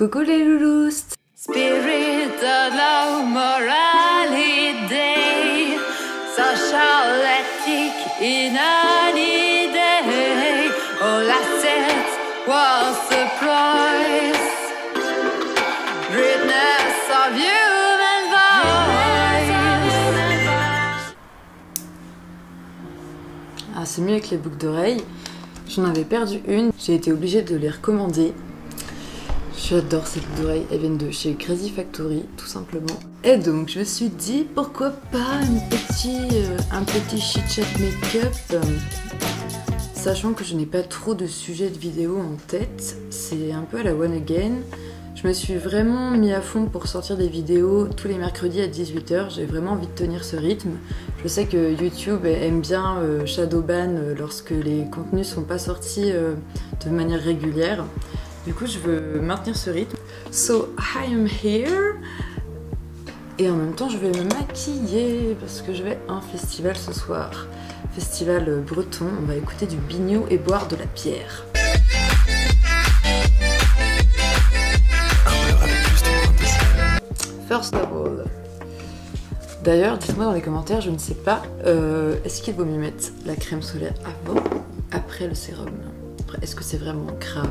Coucou les loulous. Spirit of low morality, social ethic in any day. All assets was the price. Greatness of human voice. Ah, c'est mieux avec les boucles d'oreilles. J'en avais perdu une, j'ai été obligée de les recommander. J'adore ces boucles d'oreilles, elles viennent de chez Crazy Factory, tout simplement. Et donc je me suis dit, pourquoi pas un petit chit-chat make-up, sachant que je n'ai pas trop de sujets de vidéo en tête, c'est un peu à la one again. Je me suis vraiment mis à fond pour sortir des vidéos tous les mercredis à 18 h, j'ai vraiment envie de tenir ce rythme. Je sais que YouTube aime bien shadowban lorsque les contenus sont pas sortis de manière régulière. Du coup, je veux maintenir ce rythme. So, I am here. Et en même temps, je vais me maquiller parce que je vais à un festival ce soir. Festival breton, on va écouter du biniou et boire de la bière. First of all. D'ailleurs, dites-moi dans les commentaires, je ne sais pas, est-ce qu'il vaut mieux mettre la crème solaire avant, après le sérum? Est-ce que c'est vraiment grave?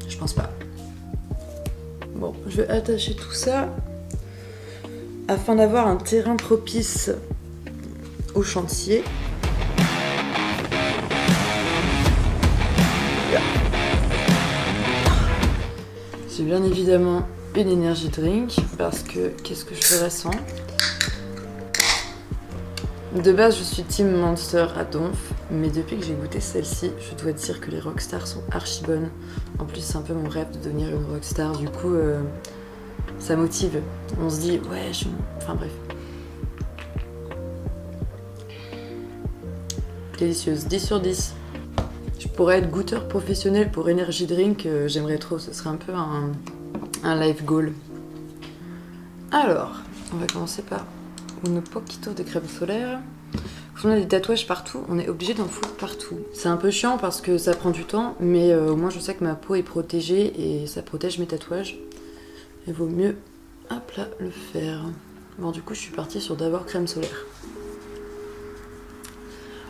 Je pense pas. Bon, je vais attacher tout ça afin d'avoir un terrain propice au chantier. J'ai bien évidemment une energy drink parce que qu'est-ce que je ferais sans? De base, je suis team Monster à donf, mais depuis que j'ai goûté celle-ci, je dois dire que les rockstars sont archi bonnes. En plus, c'est un peu mon rêve de devenir une rockstar, du coup, ça motive. On se dit, ouais, enfin bref. Délicieuse, 10 sur 10. Je pourrais être goûteur professionnel pour energy drink, j'aimerais trop, ce serait un peu un life goal. Alors, on va commencer par une poquito de crème solaire. Quand on a des tatouages partout, on est obligé d'en foutre partout. C'est un peu chiant parce que ça prend du temps, mais au moins je sais que ma peau est protégée et ça protège mes tatouages. Il vaut mieux, hop là, le faire. Bon, du coup, je suis partie sur d'abord crème solaire.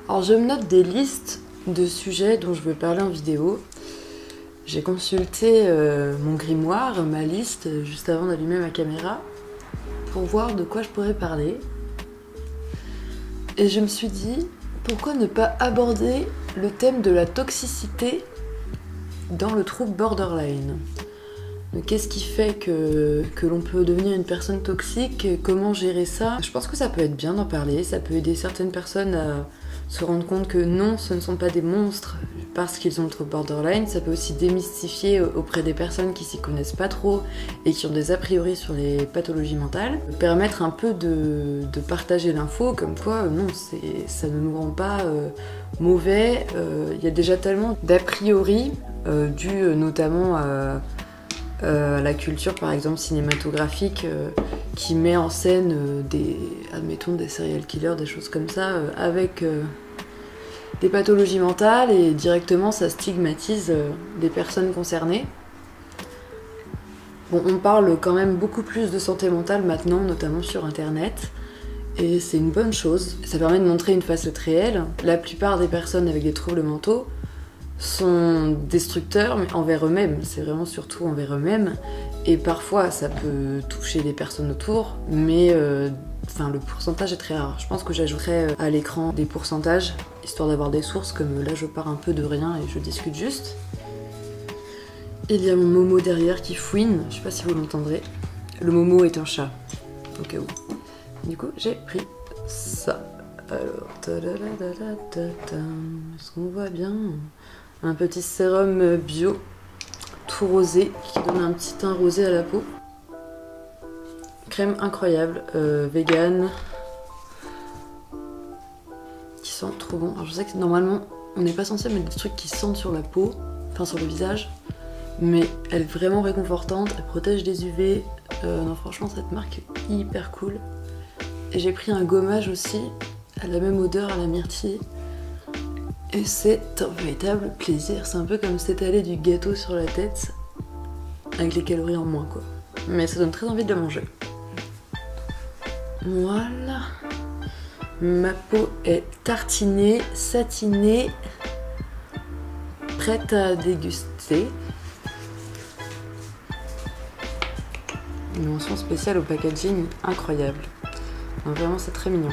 Alors, je me note des listes de sujets dont je veux parler en vidéo. J'ai consulté mon grimoire, ma liste, juste avant d'allumer ma caméra, pour voir de quoi je pourrais parler. Et je me suis dit, pourquoi ne pas aborder le thème de la toxicité dans le trouble borderline? Qu'est-ce qui fait que l'on peut devenir une personne toxique? Comment gérer ça? Je pense que ça peut être bien d'en parler, ça peut aider certaines personnes à se rendre compte que non, ce ne sont pas des monstres parce qu'ils ont le trouble borderline. Ça peut aussi démystifier auprès des personnes qui s'y connaissent pas trop et qui ont des a priori sur les pathologies mentales. Permettre un peu de partager l'info, comme quoi non, ça ne nous rend pas mauvais. Il y a déjà tellement d'a priori dus notamment à la culture par exemple cinématographique qui met en scène admettons des serial killers, des choses comme ça avec des pathologies mentales, et directement ça stigmatise des personnes concernées. Bon, on parle quand même beaucoup plus de santé mentale maintenant, notamment sur internet, et c'est une bonne chose. Ça permet de montrer une facette réelle. La plupart des personnes avec des troubles mentaux sont destructeurs, mais envers eux-mêmes, c'est vraiment surtout envers eux-mêmes, et parfois ça peut toucher les personnes autour, mais le pourcentage est très rare. Je pense que j'ajouterai à l'écran des pourcentages, histoire d'avoir des sources, comme là je pars un peu de rien et je discute juste. Il y a mon Momo derrière qui fouine, je sais pas si vous l'entendrez. Le Momo est un chat, au cas où. Du coup j'ai pris ça. Alors, est-ce qu'on voit bien? Un petit sérum bio, tout rosé, qui donne un petit teint rosé à la peau. Crème incroyable, vegan, qui sent trop bon. Alors je sais que normalement, on n'est pas censé mettre des trucs qui sentent sur la peau, enfin sur le visage, mais elle est vraiment réconfortante, elle protège des UV. Non, franchement, cette marque est hyper cool. Et j'ai pris un gommage aussi, à la même odeur, à la myrtille. Et c'est un véritable plaisir. C'est un peu comme s'étaler du gâteau sur la tête. avec les calories en moins quoi. Mais ça donne très envie de le manger. Voilà. Ma peau est tartinée, satinée, prête à déguster. Une mention spéciale au packaging, incroyable. Donc vraiment c'est très mignon.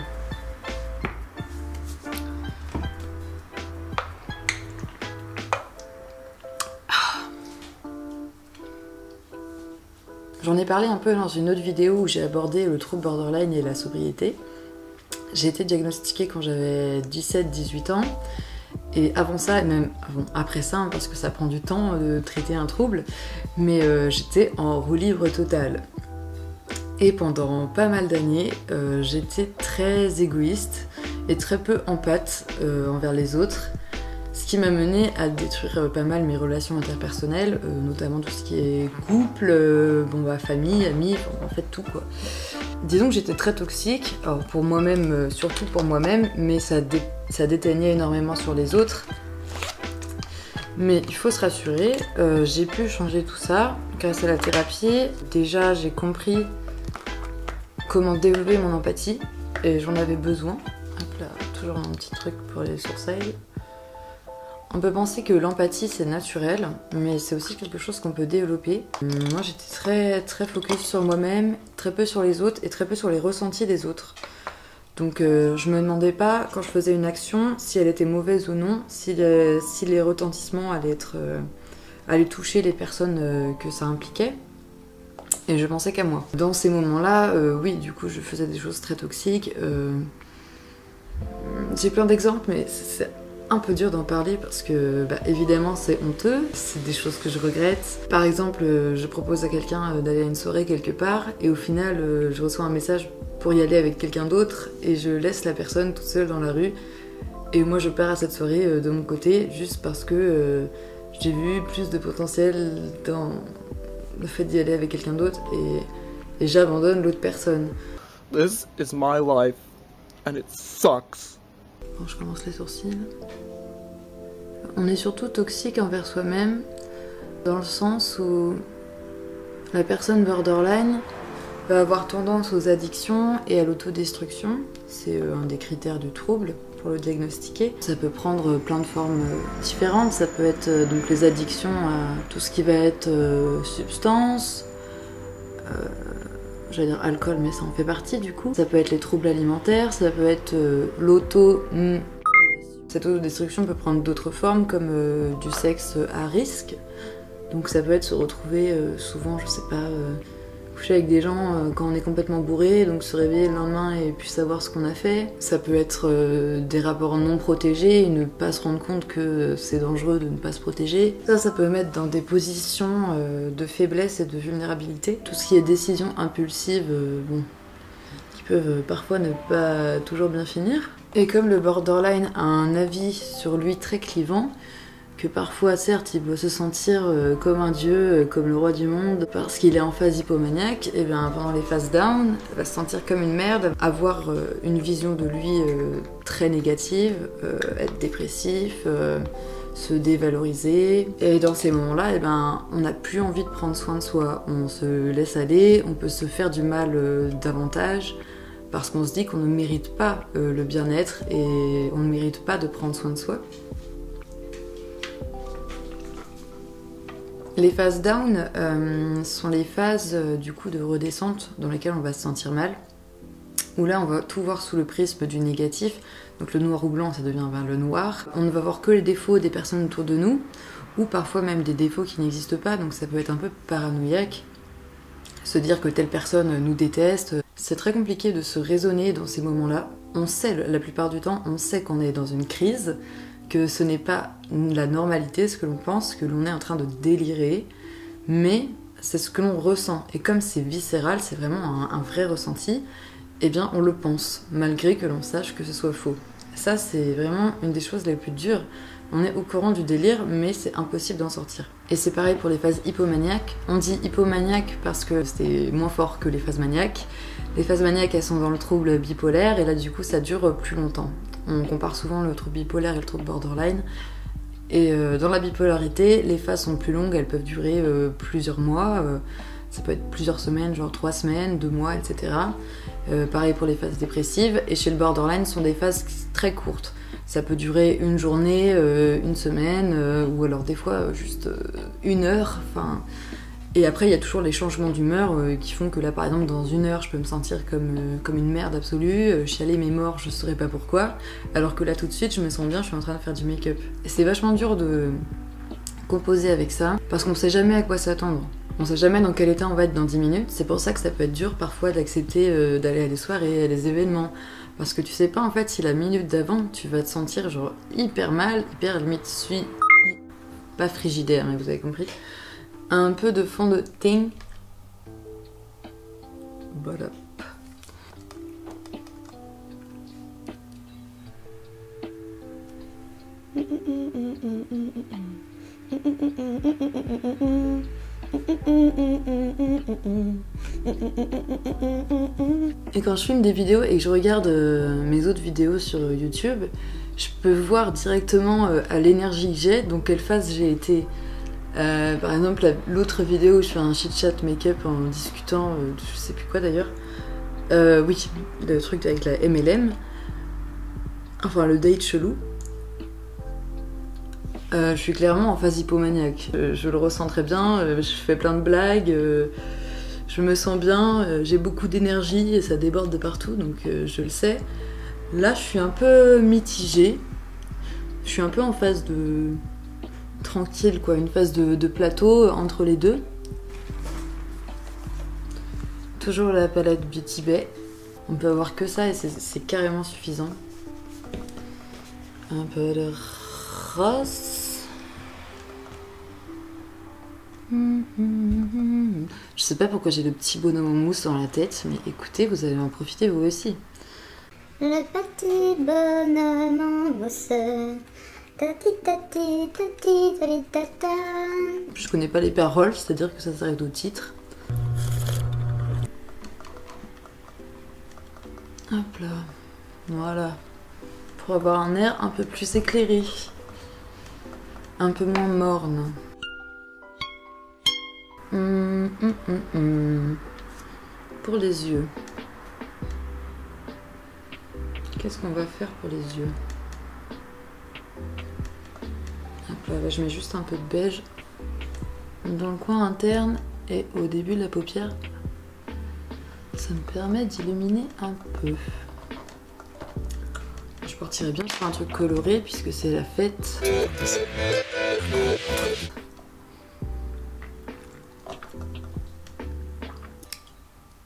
J'en ai parlé un peu dans une autre vidéo où j'ai abordé le trouble borderline et la sobriété. J'ai été diagnostiquée quand j'avais 17-18 ans. Et avant ça, et même après ça, hein, parce que ça prend du temps de traiter un trouble, mais j'étais en roue libre totale. Et pendant pas mal d'années, j'étais très égoïste et très peu empathe envers les autres. Ce qui m'a mené à détruire pas mal mes relations interpersonnelles, notamment tout ce qui est couple, famille, amis, en fait tout quoi. Disons que j'étais très toxique, alors pour moi-même, surtout pour moi-même, mais ça déteignait énormément sur les autres. Mais il faut se rassurer, j'ai pu changer tout ça grâce à la thérapie. Déjà j'ai compris comment développer mon empathie, et j'en avais besoin. Hop là, toujours un petit truc pour les sourcils. On peut penser que l'empathie c'est naturel, mais c'est aussi quelque chose qu'on peut développer. Moi j'étais très focus sur moi-même, très peu sur les autres et très peu sur les ressentis des autres. Donc je me demandais pas quand je faisais une action si elle était mauvaise ou non, si les retentissements allaient toucher les personnes que ça impliquait. Et je pensais qu'à moi. Dans ces moments-là, oui, du coup je faisais des choses très toxiques. J'ai plein d'exemples, mais c'est un peu dur d'en parler parce que évidemment c'est honteux, c'est des choses que je regrette. Par exemple, je propose à quelqu'un d'aller à une soirée quelque part et au final je reçois un message pour y aller avec quelqu'un d'autre et je laisse la personne toute seule dans la rue et moi je pars à cette soirée de mon côté juste parce que j'ai vu plus de potentiel dans le fait d'y aller avec quelqu'un d'autre et j'abandonne l'autre personne. This is my life and it sucks. Bon, je commence les sourcils. On est surtout toxique envers soi-même dans le sens où la personne borderline va avoir tendance aux addictions et à l'autodestruction. C'est un des critères du trouble pour le diagnostiquer. Ça peut prendre plein de formes différentes. Ça peut être donc les addictions à tout ce qui va être substance, j'allais dire alcool, mais ça en fait partie du coup. Ça peut être les troubles alimentaires, ça peut être Cette autodestruction peut prendre d'autres formes comme du sexe à risque. Donc ça peut être se retrouver souvent, je sais pas, coucher avec des gens quand on est complètement bourré, donc se réveiller le lendemain et puis savoir ce qu'on a fait. Ça peut être des rapports non protégés et ne pas se rendre compte que c'est dangereux de ne pas se protéger. Ça peut mettre dans des positions de faiblesse et de vulnérabilité. Tout ce qui est décision impulsive, qui peuvent parfois ne pas toujours bien finir. Et comme le borderline a un avis sur lui très clivant, que parfois certes il doit se sentir comme un dieu, comme le roi du monde, parce qu'il est en phase hypomaniaque, et bien pendant les phases down, il va se sentir comme une merde, avoir une vision de lui très négative, être dépressif, se dévaloriser. Et dans ces moments-là, on n'a plus envie de prendre soin de soi, on se laisse aller, on peut se faire du mal davantage, parce qu'on se dit qu'on ne mérite pas le bien-être et on ne mérite pas de prendre soin de soi. Les phases down sont les phases du coup de redescente dans lesquelles on va se sentir mal, où là on va tout voir sous le prisme du négatif, donc le noir ou blanc ça devient vers le noir. On ne va voir que les défauts des personnes autour de nous, ou parfois même des défauts qui n'existent pas, donc ça peut être un peu paranoïaque, se dire que telle personne nous déteste. C'est très compliqué de se raisonner dans ces moments-là. On sait, la plupart du temps, on sait qu'on est dans une crise, que ce n'est pas la normalité, ce que l'on pense, que l'on est en train de délirer, mais c'est ce que l'on ressent. Et comme c'est viscéral, c'est vraiment un vrai ressenti, eh bien on le pense, malgré que l'on sache que ce soit faux. Ça, c'est vraiment une des choses les plus dures. On est au courant du délire, mais c'est impossible d'en sortir. Et c'est pareil pour les phases hypomaniaques. On dit hypomaniaque parce que c'est moins fort que les phases maniaques. Les phases maniaques, elles sont dans le trouble bipolaire, et là du coup ça dure plus longtemps. On compare souvent le trouble bipolaire et le trouble borderline. Et dans la bipolarité, les phases sont plus longues, elles peuvent durer plusieurs mois, ça peut être plusieurs semaines, genre 3 semaines, 2 mois, etc. Pareil pour les phases dépressives. Et chez le borderline, ce sont des phases très courtes. Ça peut durer une journée, une semaine, ou alors des fois juste 1 heure. Enfin, et après, il y a toujours les changements d'humeur qui font que là, par exemple, dans 1 heure, je peux me sentir comme une merde absolue, chialer mes morts, je saurais pas pourquoi. Alors que là, tout de suite, je me sens bien, je suis en train de faire du make-up. Et c'est vachement dur de composer avec ça, parce qu'on sait jamais à quoi s'attendre. On sait jamais dans quel état on va être dans 10 minutes. C'est pour ça que ça peut être dur parfois d'accepter d'aller à des soirées, à des événements. Parce que tu sais pas en fait si la minute d'avant, tu vas te sentir genre hyper mal, hyper limite pas frigidaire, mais vous avez compris. Un peu de fond de teint. Voilà. Et quand je filme des vidéos et que je regarde mes autres vidéos sur YouTube, je peux voir directement à l'énergie que j'ai, donc quelle phase j'ai été. Par exemple, l'autre vidéo où je fais un chit-chat make-up en discutant, je sais plus quoi d'ailleurs. Oui, le truc avec la MLM. Enfin, le date chelou. Je suis clairement en phase hypomaniaque. Je le ressens très bien, je fais plein de blagues, je me sens bien, j'ai beaucoup d'énergie et ça déborde de partout, donc je le sais. Là, je suis un peu mitigée. Je suis un peu en phase de tranquille, quoi, une phase de plateau entre les deux. Toujours la palette Beauty Bay. On peut avoir que ça et c'est carrément suffisant. Un peu de rose. Je sais pas pourquoi j'ai le petit bonhomme en mousse dans la tête, mais écoutez, vous allez en profiter vous aussi. Le petit bonhomme en mousse. Je connais pas les paroles, c'est-à-dire que ça s'arrête au titre. Hop là, voilà. Pour avoir un air un peu plus éclairé. Un peu moins morne. Pour les yeux. Qu'est-ce qu'on va faire pour les yeux? Hop là, je mets juste un peu de beige dans le coin interne et au début de la paupière. Ça me permet d'illuminer un peu. Je partirais bien sur un truc coloré puisque c'est la fête.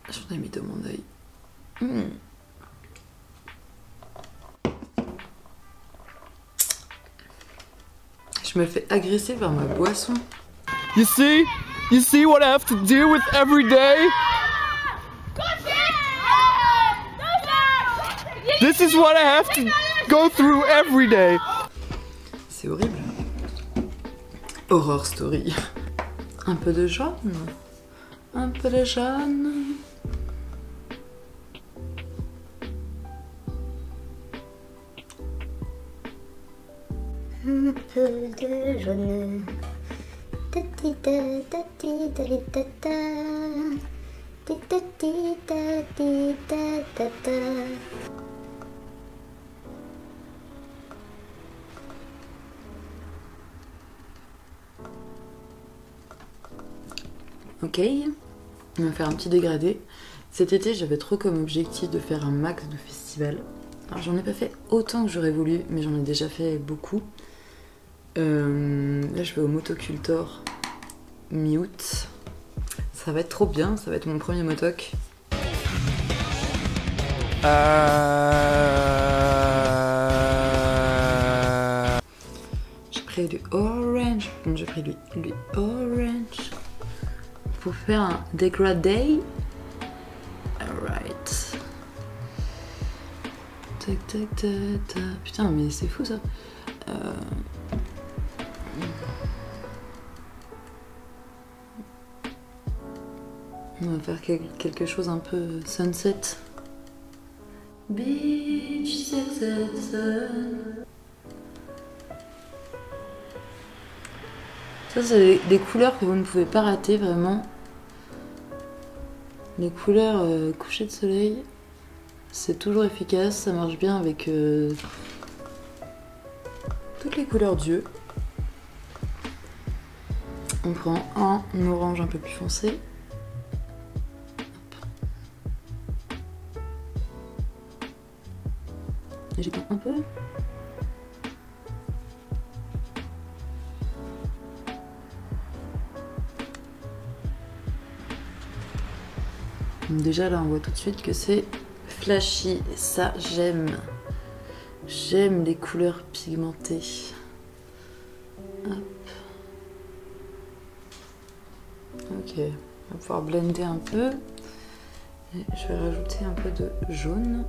J'en ai mis de mon œil. Je me fais agresser par ma boisson. You see what I have to deal with every day? This is what I have to go through every day. C'est horrible. Horror story. Un peu de jaune. Un peu de jaune. Un peu de jaune. Ok, on va faire un petit dégradé. Cet été, j'avais trop comme objectif de faire un max de festivals. Alors j'en ai pas fait autant que j'aurais voulu, mais j'en ai déjà fait beaucoup. Là, je vais au Motocultor mi-août. Ça va être trop bien, ça va être mon premier motoc. J'ai pris du orange. Bon, j'ai pris lui orange. Pour faire un dégradé. Alright. Tac tac tac tac. Putain, mais c'est fou ça. On va faire quelque chose un peu sunset. Beach sunset sun. Ça, c'est des couleurs que vous ne pouvez pas rater, vraiment. Les couleurs coucher de soleil, c'est toujours efficace. Ça marche bien avec toutes les couleurs d'yeux. On prend un orange un peu plus foncé. J'éteins un peu. Déjà là on voit tout de suite que c'est flashy, ça j'aime. J'aime les couleurs pigmentées. Hop. Ok, on va pouvoir blender un peu. Et je vais rajouter un peu de jaune.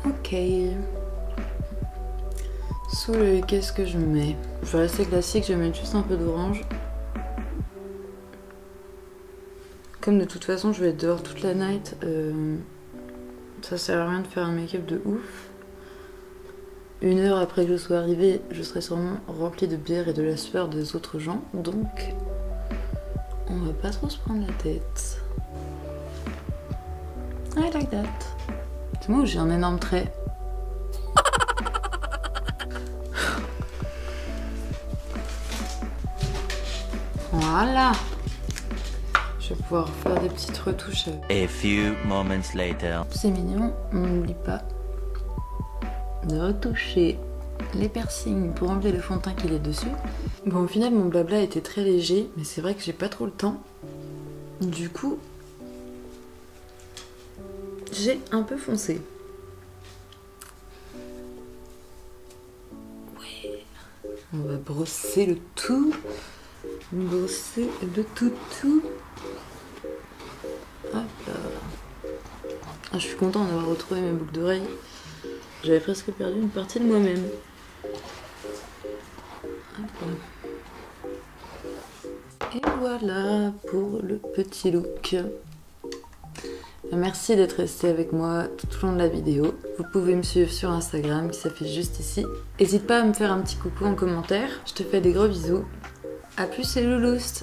Ok. Sous l'œil, qu'est-ce que je mets? Je vais rester classique, je vais mettre juste un peu d'orange. Comme de toute façon je vais être dehors toute la night, ça sert à rien de faire un make-up de ouf. 1 heure après que je sois arrivée, je serai sûrement remplie de bière et de la sueur des autres gens, donc on va pas trop se prendre la tête. I like that. C'est moi où j'ai un énorme trait. Voilà. Je vais pouvoir faire des petites retouches. A few moments later. C'est mignon, on n'oublie pas de retoucher les piercings pour enlever le fond de teint qu'il est dessus. Bon, au final, mon blabla était très léger, mais c'est vrai que j'ai pas trop le temps. Du coup, j'ai un peu foncé. Ouais. On va brosser le tout. Brosser le tout. Hop là. Ah, je suis contente d'avoir retrouvé mes boucles d'oreilles. J'avais presque perdu une partie de moi-même. Et voilà pour le petit look. Merci d'être resté avec moi tout au long de la vidéo. Vous pouvez me suivre sur Instagram qui s'affiche juste ici. N'hésite pas à me faire un petit coucou en commentaire. Je te fais des gros bisous. A plus, c'est Louloust.